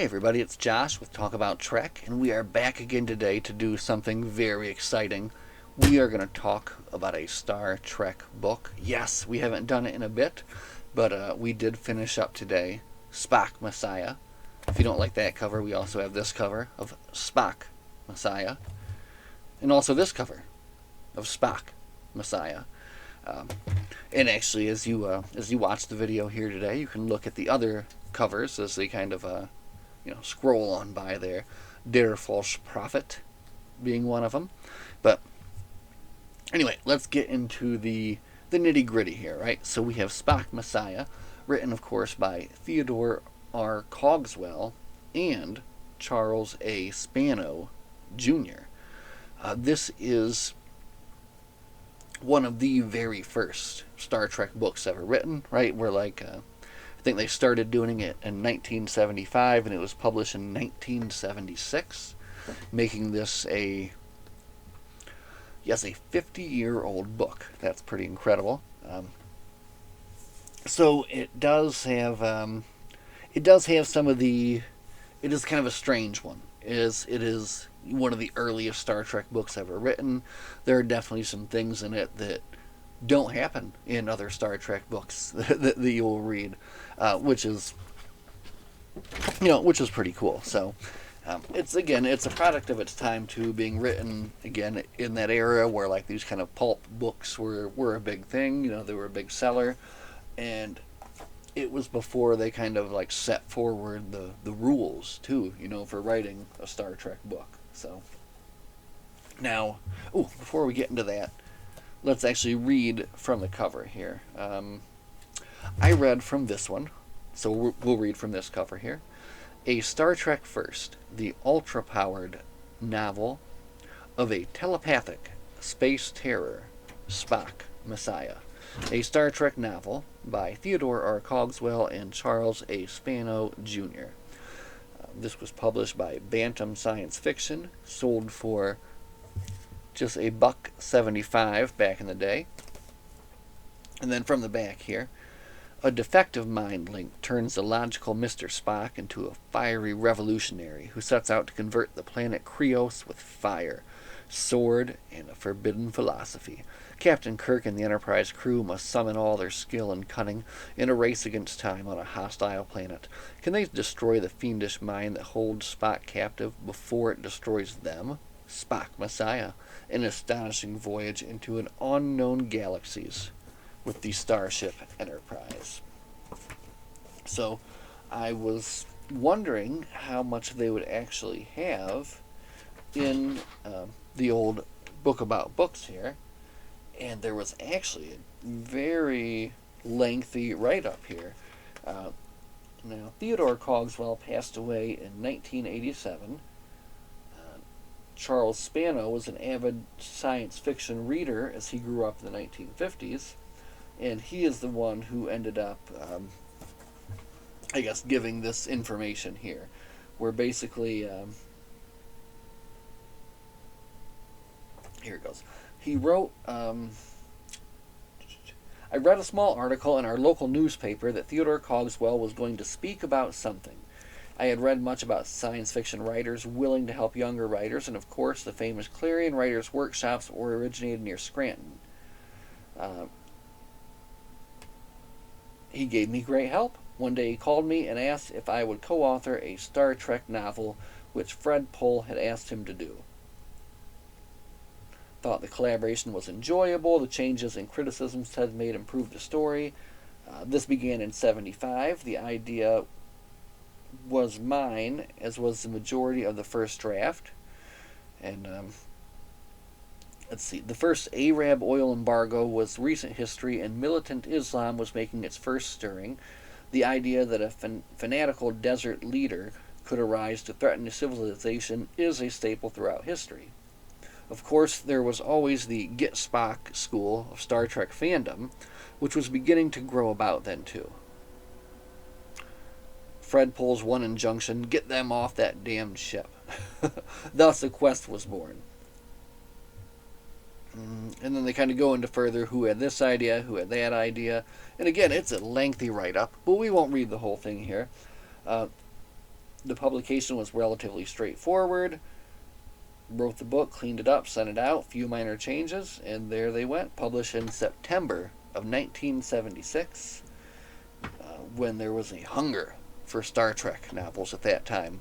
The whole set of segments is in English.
Hey everybody, it's Josh with Talk About Trek, and we are back again today to do something very exciting. We are going to talk about a Star Trek book. Yes, we haven't done it in a bit, but we did finish up today Spock Messiah. If you don't like that cover, we also have this cover of Spock Messiah, and also this cover of Spock Messiah. Um, and actually, as you watch the video here today, you can look at the other covers as they kind of scroll on by there. Der False Prophet being one of them. But anyway, let's get into the nitty gritty here, right? So we have Spock Messiah, written, of course, by Theodore R. Cogswell and Charles A. Spano Jr. This is one of the very first Star Trek books ever written, right? I think they started doing it in 1975 and it was published in 1976, making this a 50-year-old book. That's pretty incredible. So it does have some of the. It is kind of a strange one. It is one of the earliest Star Trek books ever written. There are definitely some things in it that don't happen in other Star Trek books that you'll read, which is pretty cool. So it's a product of its time too, being written again in that era where like these kind of pulp books were a big thing. They were a big seller, and it was before they kind of like set forward the rules too, for writing a Star Trek book. So now, before we get into that, let's actually read from the cover here. I read from this one, so we'll read from this cover here. A Star Trek First, the ultra-powered novel of a telepathic space terror, Spock Messiah. A Star Trek novel by Theodore R. Cogswell and Charles A. Spano Jr. This was published by Bantam Science Fiction, sold for just $1.75 back in the day. And then from the back here, a defective mind link turns the logical Mr. Spock into a fiery revolutionary who sets out to convert the planet Krios with fire, sword, and a forbidden philosophy. Captain Kirk and the Enterprise crew must summon all their skill and cunning in a race against time on a hostile planet. Can they destroy the fiendish mind that holds Spock captive before it destroys them? Spock Messiah, an astonishing voyage into an unknown galaxies with the Starship Enterprise. So I was wondering how much they would actually have in the old book about books here, and there was actually a very lengthy write-up here. Now, Theodore Cogswell passed away in 1987. Charles Spano was an avid science fiction reader as he grew up in the 1950s, and he is the one who ended up, giving this information here, where basically, here it goes. He wrote, I read a small article in our local newspaper that Theodore Cogswell was going to speak about something. I had read much about science fiction writers willing to help younger writers, and of course the famous Clarion Writers Workshops were originated near Scranton. He gave me great help. One day he called me and asked if I would co-author a Star Trek novel, which Fred Pohl had asked him to do. Thought the collaboration was enjoyable. The changes and criticisms Ted made improved the story. This began in 1975. The idea was mine, as was the majority of the first draft. And let's see. The first Arab oil embargo was recent history, and militant Islam was making its first stirring. The idea that a fanatical desert leader could arise to threaten civilization is a staple throughout history. Of course, there was always the Get Spock school of Star Trek fandom, which was beginning to grow about then too. Fred Pohl's one injunction, get them off that damned ship. Thus, a quest was born. And then they kind of go into further who had this idea, who had that idea. And again, it's a lengthy write-up, but we won't read the whole thing here. The publication was relatively straightforward. Wrote the book, cleaned it up, sent it out, few minor changes, and there they went. Published in September of 1976, when there was a hunger for Star Trek novels at that time.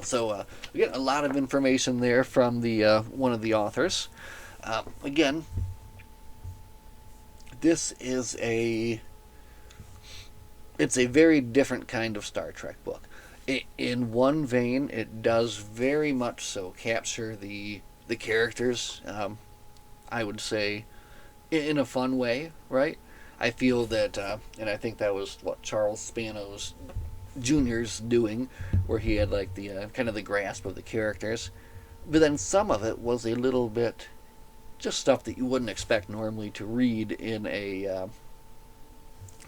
So we get a lot of information there from the one of the authors. Again, this is it's a very different kind of Star Trek book. In one vein, it does very much so capture the characters. I would say in a fun way, right? I feel that, and I think that was what Charles Spanos Jr.'s doing, where he had like the kind of the grasp of the characters. But then some of it was a little bit just stuff that you wouldn't expect normally to read in a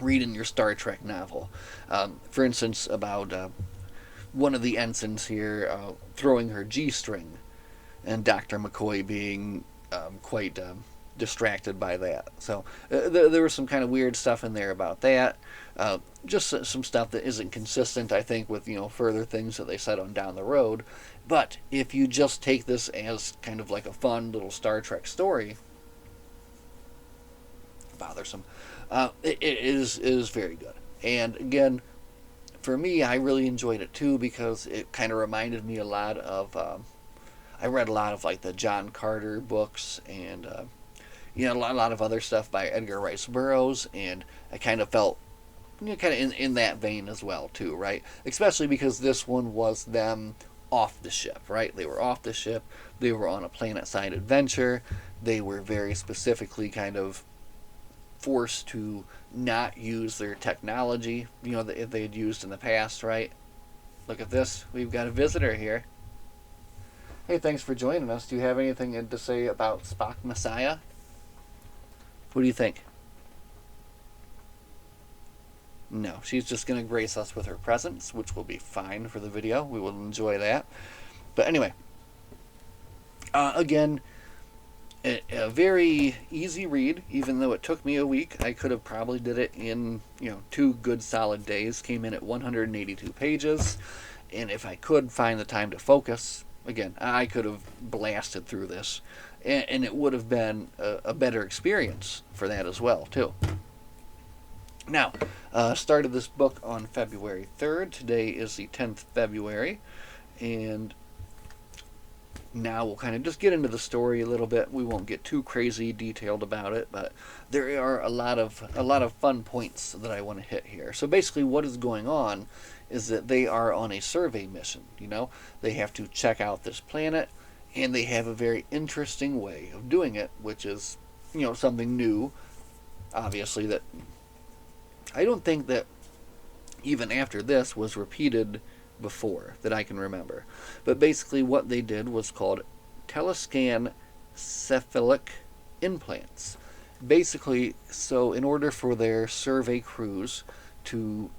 read in your Star Trek novel. For instance, about one of the ensigns here throwing her G-string, and Dr. McCoy being quite distracted by that. So there was some kind of weird stuff in there about that. Just some stuff that isn't consistent, I think, with further things that they said on down the road. But if you just take this as kind of like a fun little Star Trek story, bothersome, it is very good. And again, for me, I really enjoyed it too because it kind of reminded me a lot of. I read a lot of like the John Carter books and a lot of other stuff by Edgar Rice Burroughs, and I kind of felt kind of in that vein as well too, right? Especially because this one was them off the ship, right? They were off the ship. They were on a planet-side adventure. They were very specifically kind of forced to not use their technology, that they had used in the past, right? Look at this. We've got a visitor here. Hey, thanks for joining us. Do you have anything to say about Spock Messiah? What do you think? No, she's just going to grace us with her presence, which will be fine for the video. We will enjoy that. But anyway, again, a very easy read, even though it took me a week. I could have probably did it in 2 good solid days. Came in at 182 pages, and if I could find the time to focus, again, I could have blasted through this, and it would have been a better experience for that as well too. Now, started this book on February 3rd. Today is the 10th February, and now we'll kind of just get into the story a little bit. We won't get too crazy detailed about it, but there are a lot of fun points that I want to hit here. So basically what is going on is that they are on a survey mission. They have to check out this planet, and they have a very interesting way of doing it, which is something new, obviously, that I don't think that even after this was repeated before that I can remember. But basically what they did was called telescan cephalic implants. Basically, so in order for their survey crews to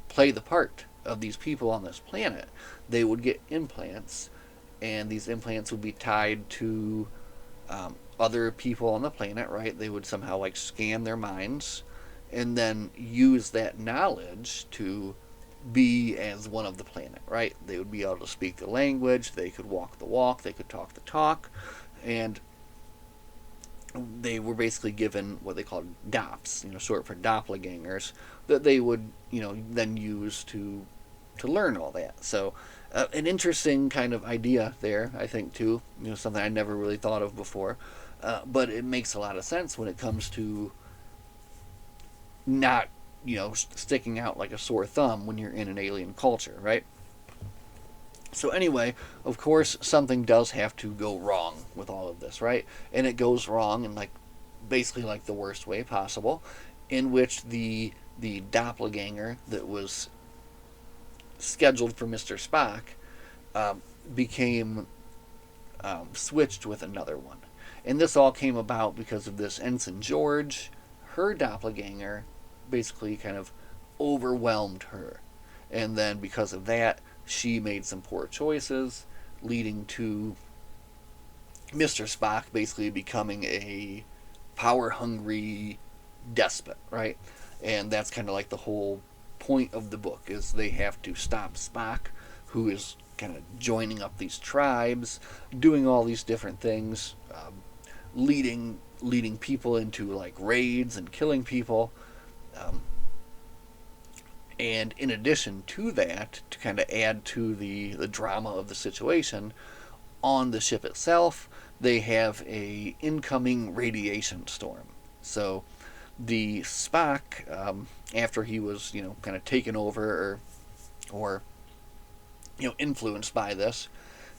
play the part of these people on this planet, they would get implants, and these implants would be tied to other people on the planet, right? They would somehow like scan their minds and then use that knowledge to be as one of the planet, right? They would be able to speak the language, they could walk the walk, they could talk the talk, and they were basically given what they called DOPS, short for doppelgangers, that they would, then use to learn all that. So, an interesting kind of idea there, I think, too. Something I never really thought of before, but it makes a lot of sense when it comes to not, sticking out like a sore thumb when you're in an alien culture, right? So anyway, of course, something does have to go wrong with all of this, right? And it goes wrong in basically the worst way possible, in which the doppelganger that was scheduled for Mr. Spock became switched with another one. And this all came about because of this Ensign George. Her doppelganger basically kind of overwhelmed her. And then because of that, she made some poor choices, leading to Mr. Spock basically becoming a power-hungry despot, right? And that's kind of like the whole point of the book is they have to stop Spock, who is kind of joining up these tribes, doing all these different things, leading people into like raids and killing people. Um, and in addition to that, to kind of add to the drama of the situation, on the ship itself, they have a incoming radiation storm. So the Spock, after he was kind of taken over or influenced by this,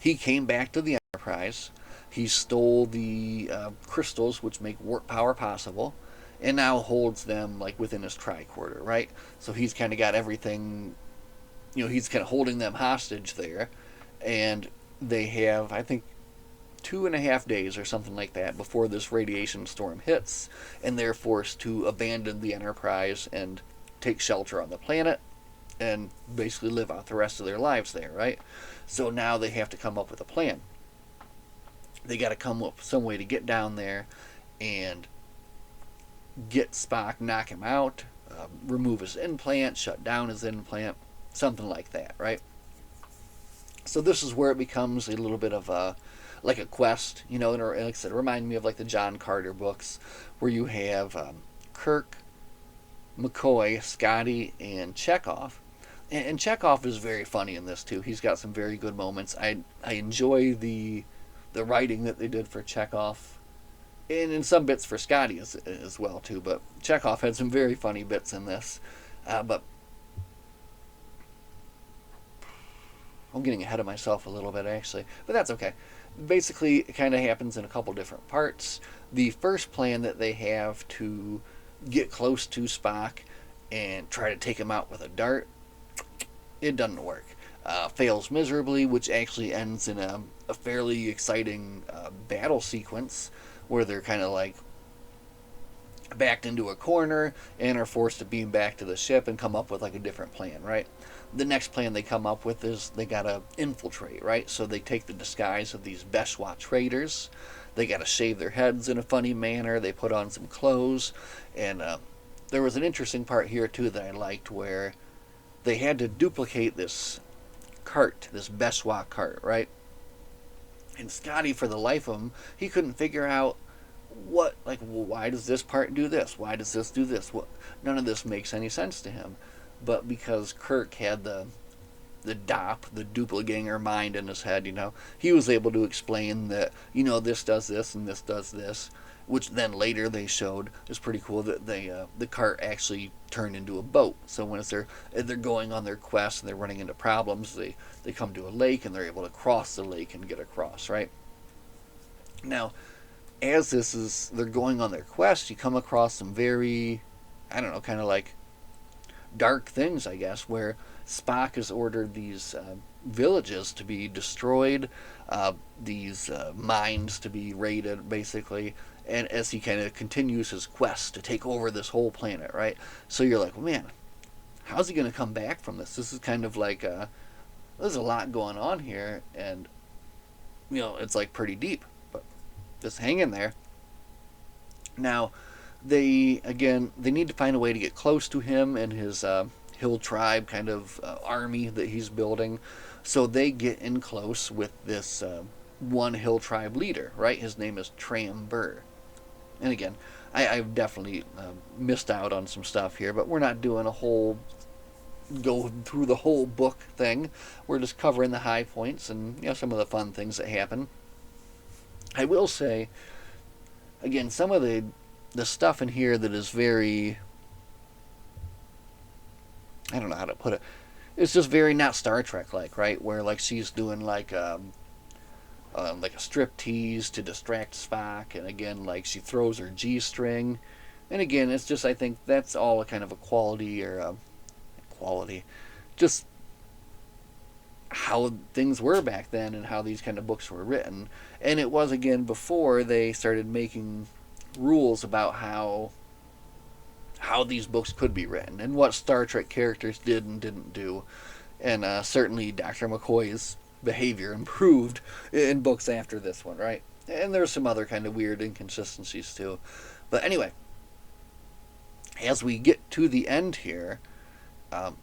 he came back to the Enterprise. He stole the crystals which make warp power possible, and now holds them like within his tricorder, right? So he's kind of got everything. He's kind of holding them hostage there, and they have, I think, 2.5 days or something like that before this radiation storm hits, and they're forced to abandon the Enterprise and take shelter on the planet and basically live out the rest of their lives there, right? So now they have to come up with a plan. They got to come up with some way to get down there and get Spock, knock him out, remove his implant, shut down his implant, something like that, right? So this is where it becomes a little bit of a like a quest, and like I said, it reminded me of like the John Carter books, where you have Kirk, McCoy, Scotty, and Chekhov. And Chekhov is very funny in this too. He's got some very good moments. I enjoy the writing that they did for Chekhov, and in some bits for Scotty as well too. But Chekhov had some very funny bits in this. But I'm getting ahead of myself a little bit actually, but that's okay. Basically, it kind of happens in a couple different parts. The first plan that they have to get close to Spock and try to take him out with a dart, it doesn't work. Fails miserably, which actually ends in a fairly exciting battle sequence where they're kind of like backed into a corner and are forced to beam back to the ship and come up with like a different plan, right? The next plan they come up with is they gotta infiltrate, right? So they take the disguise of these Beshwa traders. They gotta shave their heads in a funny manner. They put on some clothes, and there was an interesting part here too that I liked, where they had to duplicate this cart, this Beshwa cart, right? And Scotty, for the life of him, he couldn't figure out why does this part do this? Why does this do this? None of this makes any sense to him. But because Kirk had the DOP, the Doppelganger mind in his head, he was able to explain that, this does this and this does this, which then later they showed is pretty cool, that the cart actually turned into a boat. So when they're going on their quest and they're running into problems, they come to a lake and they're able to cross the lake and get across, right? Now, as they're going on their quest, you come across some very, I don't know, kind of like dark things, I guess, where Spock has ordered these villages to be destroyed, these mines to be raided, basically, and as he kind of continues his quest to take over this whole planet, right? So you're like, man, how's he going to come back from this? This is kind of like, there's a lot going on here, and, it's like pretty deep, but just hang in there. Now, they need to find a way to get close to him and his hill tribe kind of army that he's building. So they get in close with this one hill tribe leader, right? His name is Tram Burr. And again, I've definitely missed out on some stuff here, but we're not doing a whole go through the whole book thing. We're just covering the high points and some of the fun things that happen. I will say, again, some of the stuff in here that is very, I don't know how to put it, it's just very not Star Trek like, right? Where like she's doing like a strip tease to distract Spock, and again like she throws her G-string, and again it's just, I think that's all a kind of a quality just how things were back then and how these kind of books were written. And it was, again, before they started making rules about how these books could be written and what Star Trek characters did and didn't do. And certainly Dr. McCoy's behavior improved in books after this one, right? And there's some other kind of weird inconsistencies too. But anyway, as we get to the end here, Um,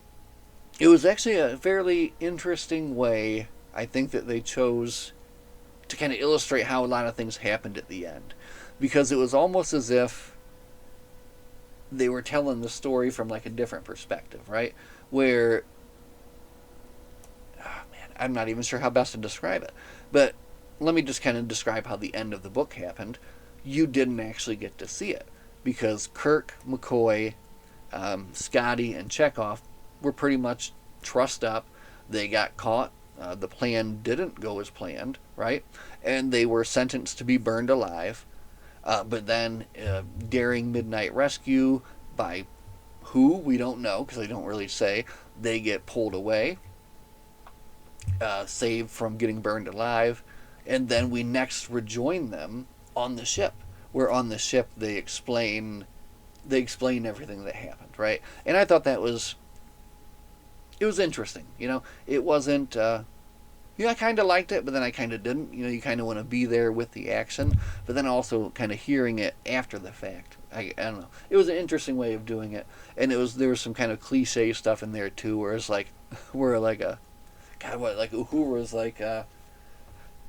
it was actually a fairly interesting way, I think, that they chose to kind of illustrate how a lot of things happened at the end. Because it was almost as if they were telling the story from like a different perspective, right? Where, oh man, I'm not even sure how best to describe it. But let me just kind of describe how the end of the book happened. You didn't actually get to see it because Kirk, McCoy, Scotty, and Chekhov were pretty much trussed up. They got caught. The plan didn't go as planned, right? And they were sentenced to be burned alive. But then, during Midnight Rescue, by who, we don't know because they don't really say, they get pulled away, saved from getting burned alive, and then we next rejoin them on the ship. Where on the ship they explain everything that happened, right? And I thought that was it was interesting. It wasn't. I kind of liked it, but then I kind of didn't. You kind of want to be there with the action, but then also kind of hearing it after the fact. I don't know. It was an interesting way of doing it, and there was some kind of cliche stuff in there too, where it's like, where like a God, what like Uhura was like, well,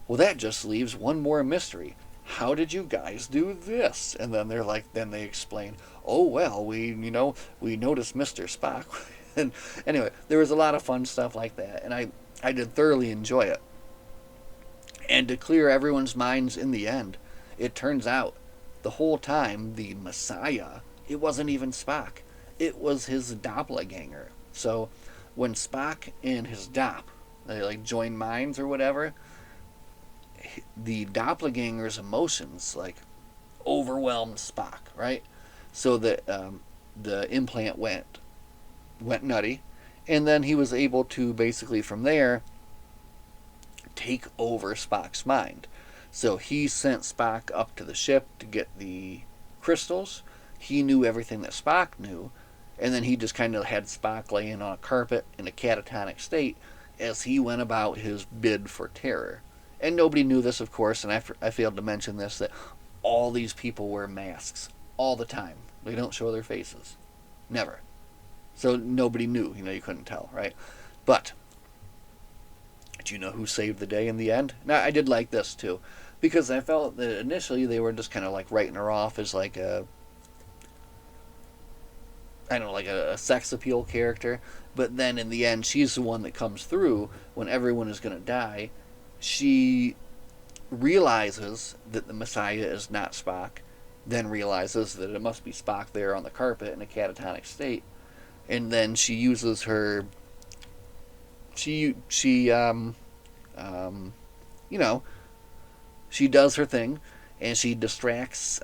that just leaves one more mystery. How did you guys do this? And then then they explain, oh well, we noticed Mr. Spock, and anyway, there was a lot of fun stuff like that, and I did thoroughly enjoy it. And to clear everyone's minds in the end, it turns out the whole time the Messiah, it wasn't even Spock. It was his doppelganger. So when Spock and his Dop, they like join minds or whatever, the doppelganger's emotions like overwhelmed Spock, right? So that the implant went nutty, and then he was able to basically from there take over Spock's mind. So he sent Spock up to the ship to get the crystals. He knew everything that Spock knew, and then he just kind of had Spock laying on a carpet in a catatonic state as he went about his bid for terror. And nobody knew this, of course, and I failed to mention this, that all these people wear masks all the time. They don't show their faces. Never. So nobody knew. You couldn't tell, right? But do you know who saved the day in the end? Now, I did like this, too, because I felt that initially they were just kind of like writing her off as like a sex appeal character. But then in the end, she's the one that comes through when everyone is going to die. She realizes that the Messiah is not Spock, then realizes that it must be Spock there on the carpet in a catatonic state, and then she uses her. She she does her thing, and she distracts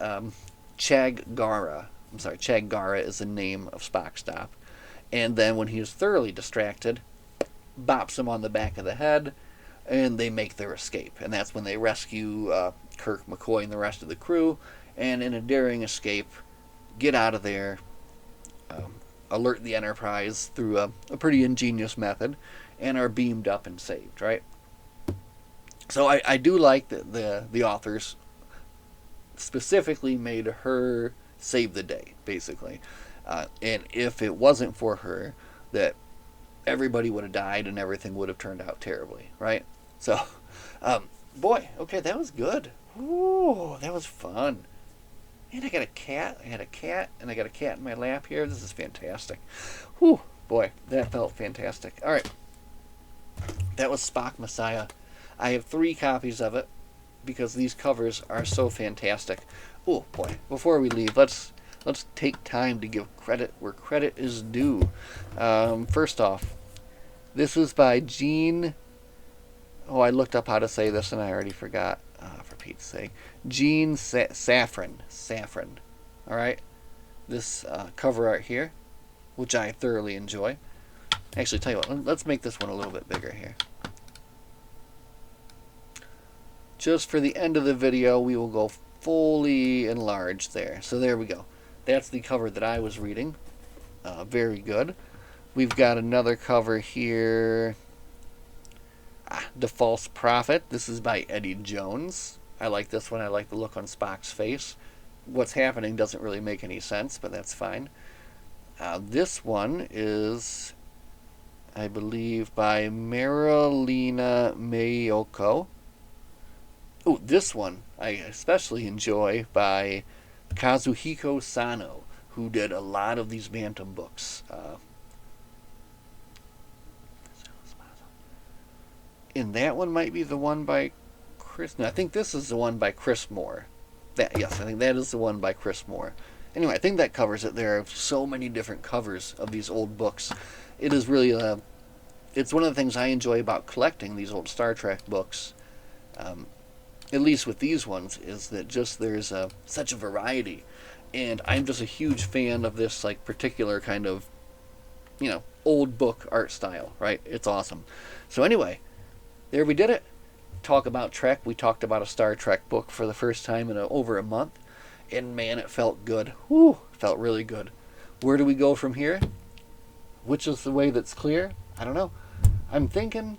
Chag Gara. I'm sorry, Chag Gara is the name of Spock's Dop, and then when he is thoroughly distracted, bops him on the back of the head, and they make their escape. And that's when they rescue Kirk, McCoy, and the rest of the crew, and in a daring escape, get out of there, alert the Enterprise through a pretty ingenious method, and are beamed up and saved, right? So I do like that the authors specifically made her save the day, basically. And if it wasn't for her, that everybody would have died and everything would have turned out terribly, right? So, boy, okay, that was good. Ooh, that was fun. And I got a cat. I had a cat, and I got a cat in my lap here. This is fantastic. Whew, boy, that felt fantastic. All right, that was Spock Messiah. I have 3 copies of it because these covers are so fantastic. Oh boy! Before we leave, let's take time to give credit where credit is due. First off, this is by Gene. Oh, I looked up how to say this and I already forgot. For Pete's sake, Gene Safran. All right, this cover art here, which I thoroughly enjoy. Actually, tell you what, let's make this one a little bit bigger here. Just for the end of the video, we will go fully enlarged there. So there we go. That's the cover that I was reading. Very good. We've got another cover here. The False Prophet. This is by Eddie Jones. I like this one. I like the look on Spock's face. What's happening doesn't really make any sense, but that's fine. This one is, I believe, by Marilena Mayoko. Oh, this one I especially enjoy by Kazuhiko Sano, who did a lot of these Bantam books. And that one might be the one by Chris. No, I think this is the one by Chris Moore. Yes, I think that is the one by Chris Moore. Anyway, I think that covers it. There are so many different covers of these old books. It is really it's one of the things I enjoy about collecting these old Star Trek books. At least with these ones, is that just there's such a variety, and I'm just a huge fan of this like particular kind of old book art style. Right? It's awesome. So anyway, there we did it. Talk about Trek. We talked about a Star Trek book for the first time in over a month, and man, it felt good. Whew, felt really good. Where do we go from here? Which is the way that's clear? I don't know. I'm thinking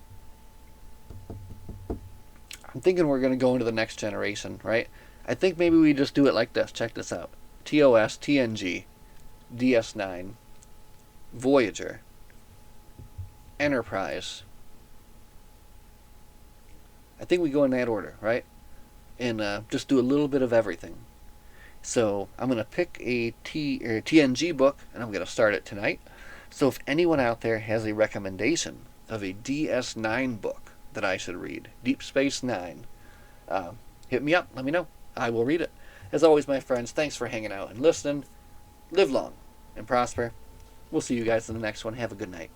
we're going to go into the next generation, right? I think maybe we just do it like this. Check this out. TOS, TNG, DS9, Voyager, Enterprise. I think we go in that order, right? And just do a little bit of everything. So I'm going to pick a TNG book, and I'm going to start it tonight. So if anyone out there has a recommendation of a DS9 book that I should read, Deep Space Nine, hit me up. Let me know. I will read it. As always, my friends, thanks for hanging out and listening. Live long and prosper. We'll see you guys in the next one. Have a good night.